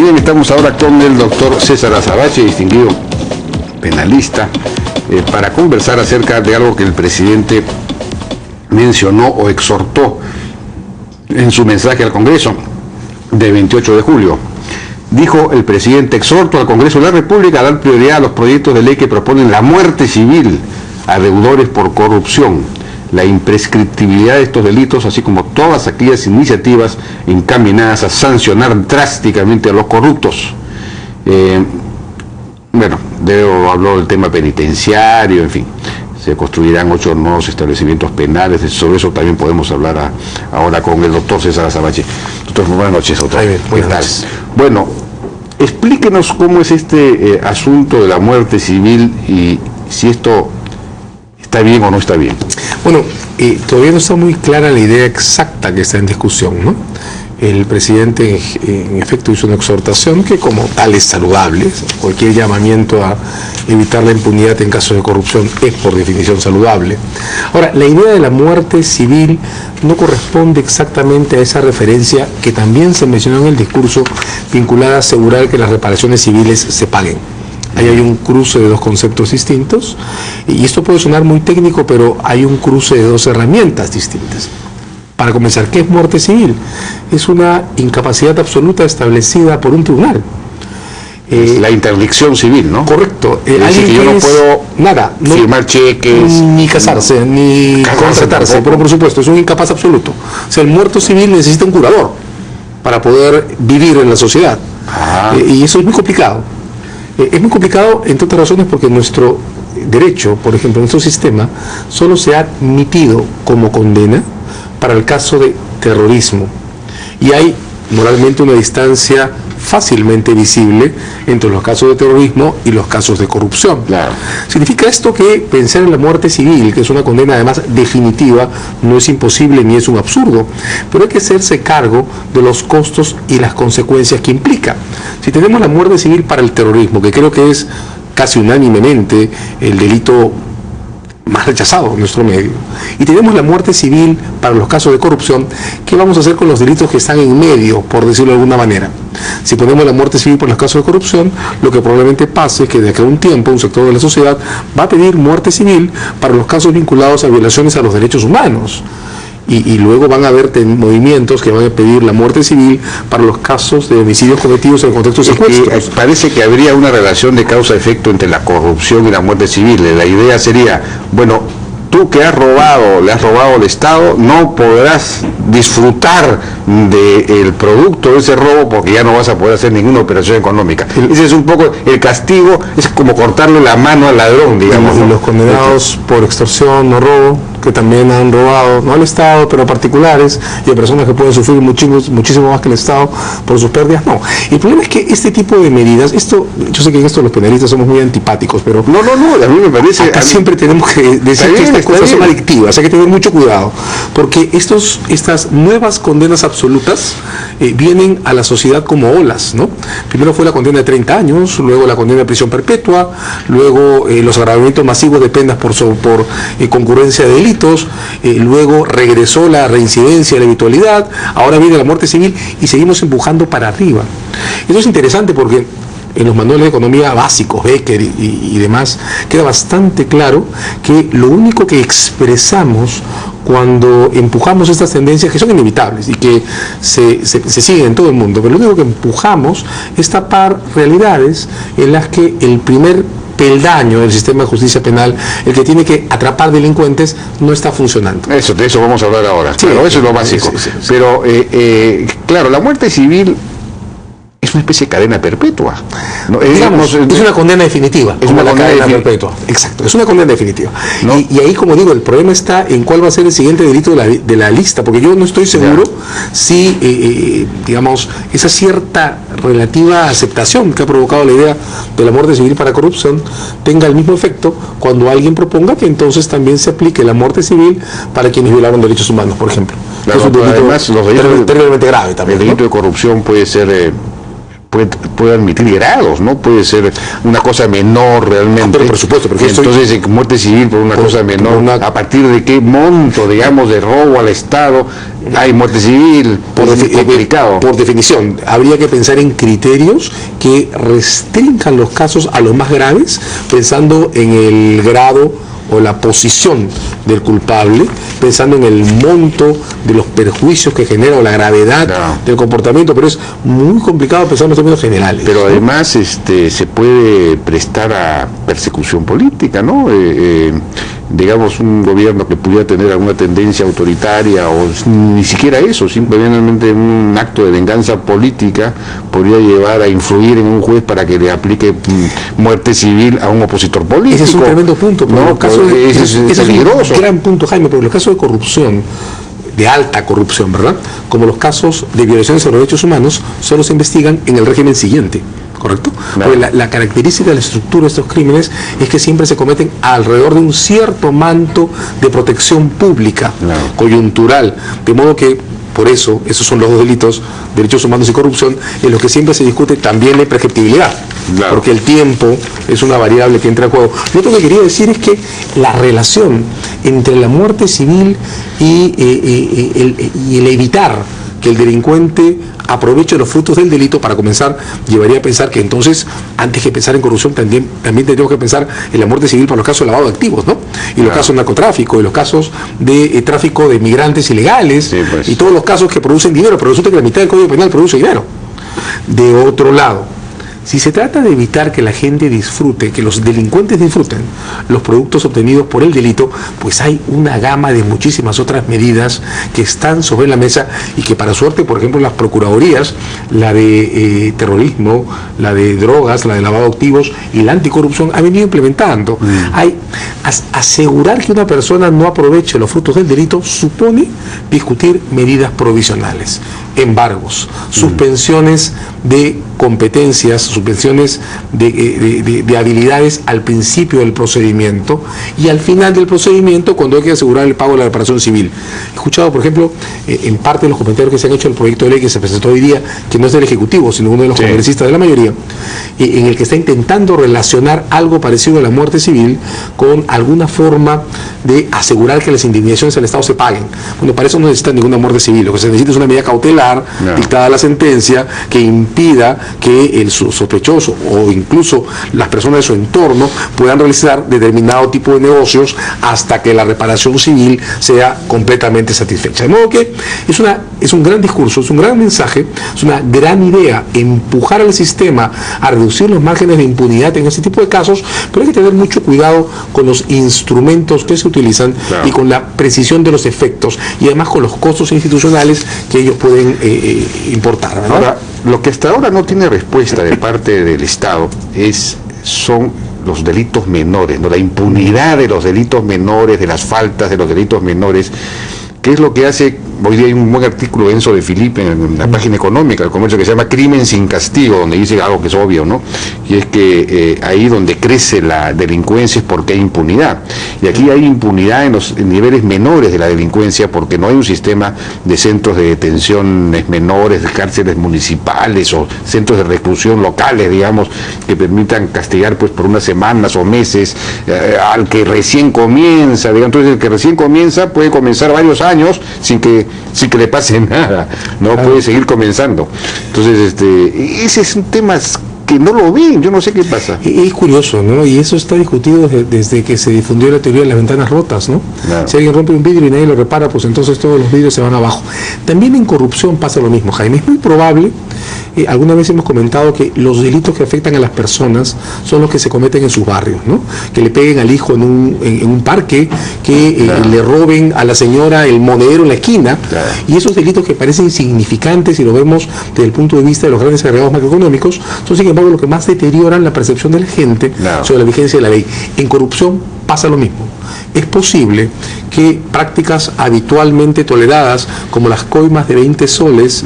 bien, estamos ahora con el doctor César Azabache, distinguido penalista, para conversar acerca de algo que el presidente mencionó o exhortó en su mensaje al Congreso de 28 de julio. Dijo el presidente: exhorto al Congreso de la República a dar prioridad a los proyectos de ley que proponen la muerte civil a deudores por corrupción, la imprescriptibilidad de estos delitos, así como todas aquellas iniciativas encaminadas a sancionar drásticamente a los corruptos. Habló del tema penitenciario, en fin. Se construirán 8 nuevos establecimientos penales. Sobre eso también podemos hablar ahora con el doctor César Azabache. Doctor, buenas noches. Buenas noches. Bueno, explíquenos cómo es este asunto de la muerte civil y si esto está bien o no está bien. Bueno, todavía no está muy clara la idea exacta que está en discusión, ¿no? El presidente en efecto hizo una exhortación que como tal es saludable. Cualquier llamamiento a evitar la impunidad en casos de corrupción es por definición saludable. Ahora, la idea de la muerte civil no corresponde exactamente a esa referencia que también se mencionó en el discurso, vinculada a asegurar que las reparaciones civiles se paguen. Ahí hay un cruce de dos conceptos distintos, y esto puede sonar muy técnico, pero hay un cruce de dos herramientas distintas. Para comenzar, ¿qué es muerte civil? Es una incapacidad absoluta establecida por un tribunal. La interdicción civil, ¿no? Correcto. Alguien que yo no puedo firmar cheques, ni casarse, ni contratarse, pero por supuesto es un incapaz absoluto. O sea, el muerto civil necesita un curador para poder vivir en la sociedad. Y eso es muy complicado. Es muy complicado, entre otras razones, porque nuestro derecho, por ejemplo, nuestro sistema, solo se ha admitido como condena para el caso de terrorismo. Y hay moralmente una distancia fácilmente visible entre los casos de terrorismo y los casos de corrupción. Claro. Significa esto que pensar en la muerte civil, que es una condena además definitiva, no es imposible ni es un absurdo, pero hay que hacerse cargo de los costos y las consecuencias que implica. Si tenemos la muerte civil para el terrorismo, que creo que es casi unánimemente el delito más rechazado en nuestro medio, y tenemos la muerte civil para los casos de corrupción, ¿qué vamos a hacer con los delitos que están en medio, por decirlo de alguna manera? Si ponemos la muerte civil por los casos de corrupción, lo que probablemente pase es que de acá a un tiempo un sector de la sociedad va a pedir muerte civil para los casos vinculados a violaciones a los derechos humanos. Y luego van a haber movimientos que van a pedir la muerte civil para los casos de homicidios cometidos en el contexto de secuestros. Parece que habría una relación de causa-efecto entre la corrupción y la muerte civil. La idea sería, bueno, tú que le has robado al Estado, no podrás disfrutar del producto de ese robo porque ya no vas a poder hacer ninguna operación económica. Ese es un poco el castigo, es como cortarle la mano al ladrón, digamos. Y los condenados por extorsión o robo, que también han robado, no al Estado, pero a particulares y a personas que pueden sufrir muchísimo más que el Estado por sus pérdidas, no. El problema es que este tipo de medidas, yo sé que en esto los penalistas somos muy antipáticos, pero no, a mí me parece... Acá siempre tenemos que decir que estas cosas son adictivas, hay que tener mucho cuidado, porque estas nuevas condenas absolutas vienen a la sociedad como olas, ¿no? Primero fue la condena de 30 años, luego la condena de prisión perpetua, luego los agravamientos masivos de penas por concurrencia de delitos, luego regresó la reincidencia, la habitualidad, ahora viene la muerte civil y seguimos empujando para arriba. Eso es interesante porque en los manuales de economía básicos, Becker y demás, queda bastante claro que lo único que expresamos cuando empujamos estas tendencias, que son inevitables y que se siguen en todo el mundo, pero lo único que empujamos es tapar realidades en las que el primer peldaño del sistema de justicia penal, el que tiene que atrapar delincuentes, no está funcionando. De eso vamos a hablar ahora. Sí, claro, eso es lo básico. Sí. Pero, claro, la muerte civil es una especie de cadena perpetua. ¿No? Es una condena definitiva. Es una condena perpetua. Exacto, es una condena definitiva. ¿No? Y ahí, como digo, el problema está en cuál va a ser el siguiente delito de la lista, porque yo no estoy seguro si, esa cierta relativa aceptación que ha provocado la idea de la muerte civil para corrupción tenga el mismo efecto cuando alguien proponga que entonces también se aplique la muerte civil para quienes violaron derechos humanos, por ejemplo. Claro, es un delito, además, los delitos terriblemente grave también. El delito de corrupción puede ser... puede admitir grados, ¿no? Puede ser una cosa menor realmente. Pero por supuesto, porque entonces muerte civil por una cosa menor, ¿a partir de qué monto, digamos, de robo al Estado hay muerte civil? complicado. Por definición, habría que pensar en criterios que restrinjan los casos a los más graves, pensando en el grado o la posición del culpable, pensando en el monto de los perjuicios que genera o la gravedad del comportamiento, pero es muy complicado pensar en términos generales. Pero además se puede prestar a persecución política, ¿no? Digamos, un gobierno que pudiera tener alguna tendencia autoritaria o ni siquiera eso, simplemente un acto de venganza política podría llevar a influir en un juez para que le aplique muerte civil a un opositor político. Ese es un tremendo punto, pero no, es peligroso. Es un gran punto, Jaime, porque los casos de corrupción, de alta corrupción, ¿verdad?, como los casos de violaciones a los derechos humanos, solo se investigan en el régimen siguiente, ¿correcto? Claro. Porque la característica de la estructura de estos crímenes es que siempre se cometen alrededor de un cierto manto de protección pública, coyuntural, de modo que por eso, esos son los dos delitos, derechos humanos y corrupción, en los que siempre se discute también la imprescriptibilidad, porque el tiempo es una variable que entra en juego. Lo otro que quería decir es que la relación entre la muerte civil y el evitar que el delincuente aproveche los frutos del delito, para comenzar, llevaría a pensar que entonces, antes que pensar en corrupción, también tendríamos que pensar en la muerte civil para los casos de lavado de activos, ¿no? Y los casos de narcotráfico, y los casos de tráfico de migrantes ilegales, y todos los casos que producen dinero, pero resulta que la mitad del Código Penal produce dinero. De otro lado, si se trata de evitar que la gente disfrute, que los delincuentes disfruten los productos obtenidos por el delito, pues hay una gama de muchísimas otras medidas que están sobre la mesa y que, para suerte, por ejemplo, las procuradurías, la de terrorismo, la de drogas, la de lavado de activos y la anticorrupción, han venido implementando. Asegurar que una persona no aproveche los frutos del delito supone discutir medidas provisionales, embargos, suspensiones de competencias, suspensiones de habilidades al principio del procedimiento y al final del procedimiento, cuando hay que asegurar el pago de la reparación civil. He escuchado, por ejemplo, en parte de los comentarios que se han hecho del proyecto de ley que se presentó hoy día, que no es del Ejecutivo, sino uno de los congresistas de la mayoría, en el que está intentando relacionar algo parecido a la muerte civil con alguna forma de asegurar que las indemnizaciones al Estado se paguen. Bueno, para eso no necesita ninguna muerte civil, lo que se necesita es una medida cautelar, dictada la sentencia, que impida que el sospechoso o incluso las personas de su entorno puedan realizar determinado tipo de negocios hasta que la reparación civil sea completamente satisfecha. De modo que es un gran discurso, es un gran mensaje, es una gran idea empujar al sistema a reducir los márgenes de impunidad en este tipo de casos, pero hay que tener mucho cuidado con los instrumentos que se utilizan y con la precisión de los efectos y además con los costos institucionales que ellos pueden importar, ¿verdad? Ahora, lo que hasta ahora no tiene respuesta de parte del Estado son los delitos menores, ¿no? La impunidad de los delitos menores, de las faltas de los delitos menores. ¿Qué es lo que hace? Hoy día hay un buen artículo de Enzo de Filipe en la página económica del comercio que se llama Crimen sin castigo, donde dice algo que es obvio, ¿no? Y es que ahí donde crece la delincuencia es porque hay impunidad. Y aquí hay impunidad en los niveles menores de la delincuencia porque no hay un sistema de centros de detenciones menores, de cárceles municipales o centros de reclusión locales, digamos, que permitan castigar pues por unas semanas o meses al que recién comienza, digamos. Entonces el que recién comienza puede comenzar varios años sin que le pase nada, no puede seguir comenzando. Entonces ese es un tema que no lo ven, yo no sé qué pasa. Es curioso, ¿no? Y eso está discutido desde que se difundió la teoría de las ventanas rotas, ¿no? Claro. Si alguien rompe un vidrio y nadie lo repara, pues entonces todos los vidrios se van abajo. También en corrupción pasa lo mismo, Jaime. Es muy probable, alguna vez hemos comentado que los delitos que afectan a las personas son los que se cometen en sus barrios, ¿no? Que le peguen al hijo en un parque, que le roben a la señora el monedero en la esquina, y esos delitos que parecen insignificantes, si lo vemos desde el punto de vista de los grandes agregados macroeconómicos, son sin embargo lo que más deterioran la percepción de la gente sobre la vigencia de la ley. En corrupción pasa lo mismo. Es posible que prácticas habitualmente toleradas, como las coimas de 20 soles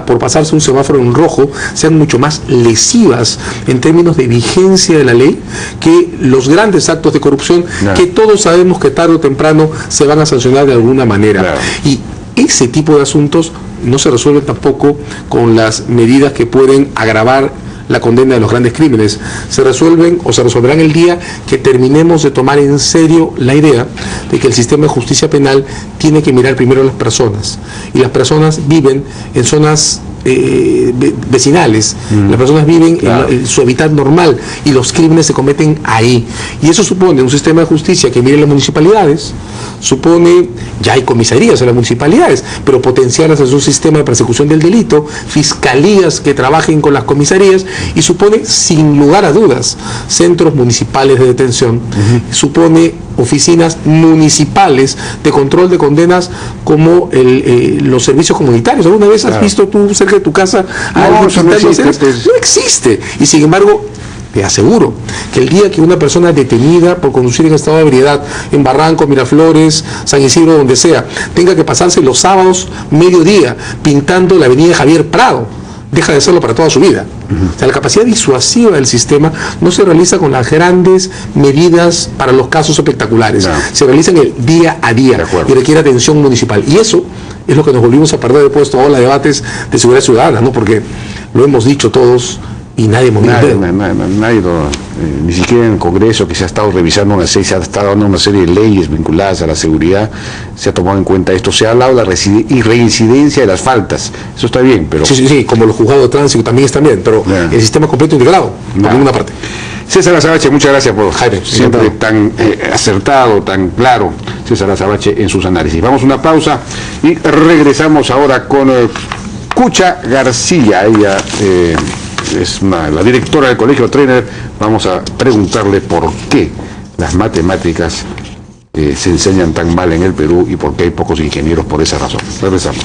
por pasarse un semáforo en rojo, sean mucho más lesivas en términos de vigencia de la ley que los grandes actos de corrupción que todos sabemos que tarde o temprano se van a sancionar de alguna manera. Y ese tipo de asuntos no se resuelven tampoco con las medidas que pueden agravar la condena de los grandes crímenes, se resuelven o se resolverán el día que terminemos de tomar en serio la idea de que el sistema de justicia penal tiene que mirar primero a las personas, y las personas viven en zonas vecinales, las personas viven en su hábitat normal y los crímenes se cometen ahí, y eso supone un sistema de justicia que mire las municipalidades, supone, ya hay comisarías en las municipalidades, pero potenciarlas en un sistema de persecución del delito, fiscalías que trabajen con las comisarías, y supone, sin lugar a dudas, centros municipales de detención, supone oficinas municipales de control de condenas, como los servicios comunitarios. ¿Alguna vez has visto tú cerca de tu casa algo pintando aceras? No existe. Y sin embargo, te aseguro que el día que una persona detenida por conducir en estado de ebriedad en Barranco, Miraflores, San Isidro, donde sea, tenga que pasarse los sábados mediodía pintando la avenida Javier Prado, deja de hacerlo para toda su vida. O sea, la capacidad disuasiva del sistema no se realiza con las grandes medidas para los casos espectaculares, se realiza en el día a día y requiere atención municipal. Y eso es lo que nos volvimos a perder después de todos los debates de seguridad ciudadana, ¿no? Porque lo hemos dicho todos y nadie ni siquiera en el Congreso, que se ha estado revisando se ha estado dando una serie de leyes vinculadas a la seguridad, se ha tomado en cuenta esto. Se ha hablado de la reincidencia de las faltas, eso está bien, pero... Sí, como los juzgados de tránsito también están bien, pero el sistema completo integrado, por ninguna parte. César Azabache, muchas gracias por siempre tan acertado, tan claro, César Azabache, en sus análisis. Vamos a una pausa y regresamos ahora con Cucha García. Ella es la directora del Colegio Trainer. Vamos a preguntarle por qué las matemáticas se enseñan tan mal en el Perú y por qué hay pocos ingenieros por esa razón. Regresamos.